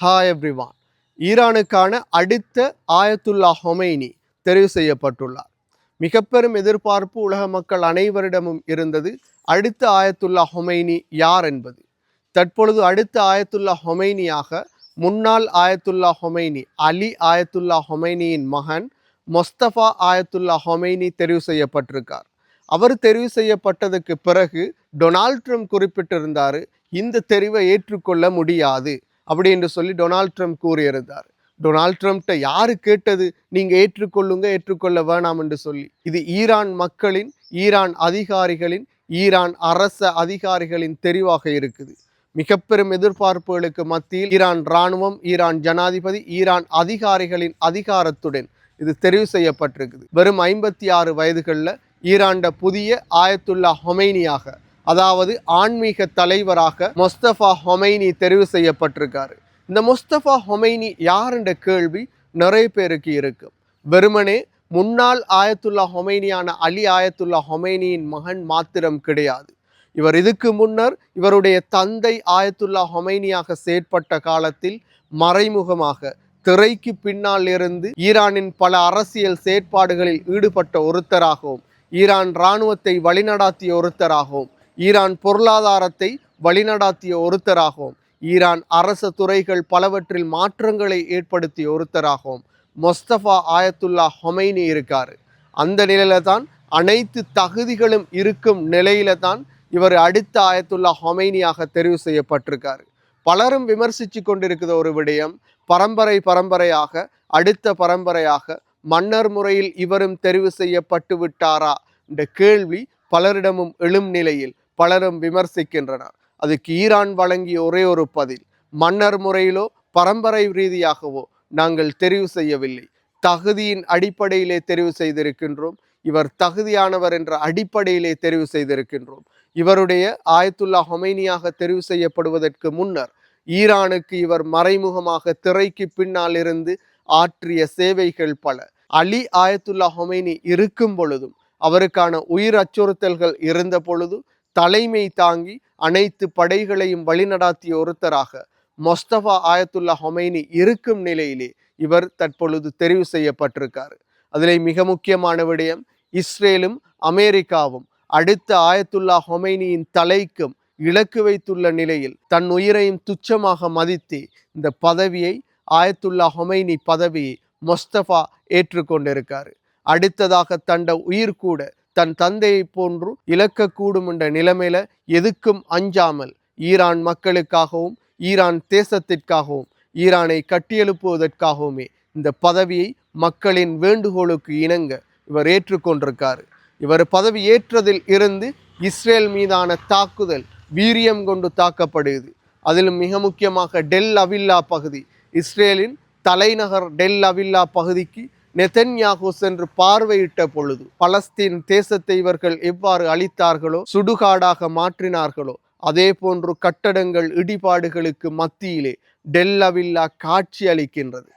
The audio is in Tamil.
Hi everyone. ஈரானுக்கான அடுத்த ஆயத்துல்லா ஹொமைனி தெரிவு செய்யப்பட்டுள்ளார். மிக பெரும் எதிர்பார்ப்பு உலக மக்கள் அனைவரிடமும் இருந்தது. அடுத்த ஆயத்துல்லா ஹொமைனி யார் என்பது. தற்பொழுது அடுத்த ஆயத்துல்லா ஹொமைனியாக முன்னாள் ஆயத்துல்லா ஹொமைனி அலி ஆயத்துல்லா ஹொமைனியின் மகன் மொஸ்தபா ஆயத்துல்லா ஹொமைனி தெரிவு செய்யப்பட்டிருக்கார். அவர் தெரிவு செய்யப்பட்டதுக்கு பிறகு டொனால்ட் ட்ரம்ப் குறிப்பிட்டிருந்தார், இந்த தெரிவை ஏற்றுக்கொள்ள முடியாது அப்படி என்று சொல்லி டொனால்ட் ட்ரம்ப் கூறியிருந்தார். டொனால்ட் ட்ரம்ப்ட யாரு கேட்டது நீங்க ஏற்றுக்கொள்ள வேணாம் என்று சொல்லி? இது ஈரான் மக்களின், ஈரான் அதிகாரிகளின், ஈரான் அரச அதிகாரிகளின் தெரிவாக இருக்குது. மிக பெரும் எதிர்பார்ப்புகளுக்கு மத்தியில் ஈரான் இராணுவம், ஈரான் ஜனாதிபதி, ஈரான் அதிகாரிகளின் அதிகாரத்துடன் இது தெரிவு செய்யப்பட்டிருக்குது. வெறும் 56 வயதுகளில் ஈரான்ட புதிய ஆயத்துல்லா ஹொமைனியாக, அதாவது ஆன்மீக தலைவராக மொஸ்தபா ஹொமைனி தெரிவு செய்யப்பட்டிருக்காரு. இந்த மொஸ்தபா ஹொமைனி யார் என்ற கேள்வி நிறைய பேருக்கு இருக்கும். வெறுமனே முன்னாள் ஆயத்துல்லா ஹொமைனியான அலி ஆயத்துல்லா ஹொமைனியின் மகன் மாத்திரம் கிடையாது. இவர் இதுக்கு முன்னர் இவருடைய தந்தை ஆயத்துல்லா ஹொமைனியாக செயற்பட்ட காலத்தில் மறைமுகமாக திரைக்கு பின்னால் இருந்து ஈரானின் பல அரசியல் செயற்பாடுகளில் ஈடுபட்ட ஒருத்தராகவும், ஈரான் இராணுவத்தை வழிநடாத்திய ஒருத்தராகவும், ஈரான் பொருளாதாரத்தை வழிநடாத்திய ஒருத்தராகவும், ஈரான் அரச துறைகள் பலவற்றில் மாற்றங்களை ஏற்படுத்திய ஒருத்தராகவும் மொஸ்தபா ஆயத்துல்லா ஹொமைனி இருக்காரு. அந்த நிலையில தான், அனைத்து தகுதிகளும் இருக்கும் நிலையில தான் இவர் அடுத்த ஆயத்துல்லா ஹொமைனியாக தெரிவு செய்யப்பட்டிருக்காரு. பலரும் விமர்சித்து கொண்டிருக்கிற ஒரு விடயம், பரம்பரையாக அடுத்த பரம்பரையாக மன்னர் முறையில் இவரும் தெரிவு செய்யப்பட்டு விட்டாரா என்ற கேள்வி பலரிடமும் எழும் நிலையில் பலரும் விமர்சிக்கின்றனர். அதுக்கு ஈரான் வழங்கிய ஒரே ஒரு பதில், மன்னர் முறையிலோ பரம்பரை ரீதியாகவோ நாங்கள் தெரிவு செய்யவில்லை, தகுதியின் அடிப்படையிலே தெரிவு செய்திருக்கின்றோம். இவர் தகுதியானவர் என்ற அடிப்படையிலே தெரிவு செய்திருக்கின்றோம். இவருடைய ஆயத்துல்லா ஹொமைனியாக தெரிவு செய்யப்படுவதற்கு முன்னர் ஈரானுக்கு இவர் மறைமுகமாக திரைக்கு பின்னால் இருந்து ஆற்றிய சேவைகள் பல. அலி ஆயத்துல்லா ஹொமைனி இருக்கும் பொழுதும், அவருக்கான உயிர் அச்சுறுத்தல்கள் இருந்த பொழுது தலைமை தாங்கி அனைத்து படைகளையும் வழிநடாத்திய ஒருத்தராக மொஸ்தபா ஆயத்துல்லா ஹொமைனி இருக்கும் நிலையிலே இவர் தற்பொழுது தெரிவு செய்யப்பட்டிருக்காரு. அதிலே மிக முக்கியமான விடயம், இஸ்ரேலும் அமெரிக்காவும் அடுத்த ஆயத்துல்லா ஹொமைனியின் தலைக்கும் இலக்கு வைத்துள்ள நிலையில் தன் உயிரையும் துச்சமாக மதித்து இந்த பதவியை, ஆயத்துல்லா ஹொமைனி பதவியை மொஸ்தபா ஏற்றுக்கொண்டிருக்காரு. அடுத்ததாக தண்ட உயிர் கூட தன் தந்தையை போன்று இழக்கக்கூடும் என்ற நிலைமையில எதுக்கும் அஞ்சாமல் ஈரான் மக்களுக்காகவும், ஈரான் தேசத்திற்காகவும், ஈரானை கட்டியெழுப்புவதற்காகவுமே இந்த பதவியை மக்களின் வேண்டுகோளுக்கு இணங்க இவர் ஏற்றுக்கொண்டிருக்காரு. இவர் பதவி ஏற்றதில் இருந்து இஸ்ரேல் மீதான தாக்குதல் வீரியம் கொண்டு தாக்கப்படுகிறது. அதிலும் மிக முக்கியமாக டெல் அவில்லா பகுதி, இஸ்ரேலின் தலைநகர் டெல் அவில்லா பகுதிக்கு நெதன்யாகு சென்று பார்வையிட்ட பொழுது பலஸ்தீன் தேசத்தை இவர்கள் எவ்வாறு அழித்தார்களோ, சுடுகாடாக மாற்றினார்களோ, அதே போன்று கட்டடங்கள் இடிபாடுகளுக்கு மத்தியிலே டெல் அவில்லா காட்சி அளிக்கின்றது.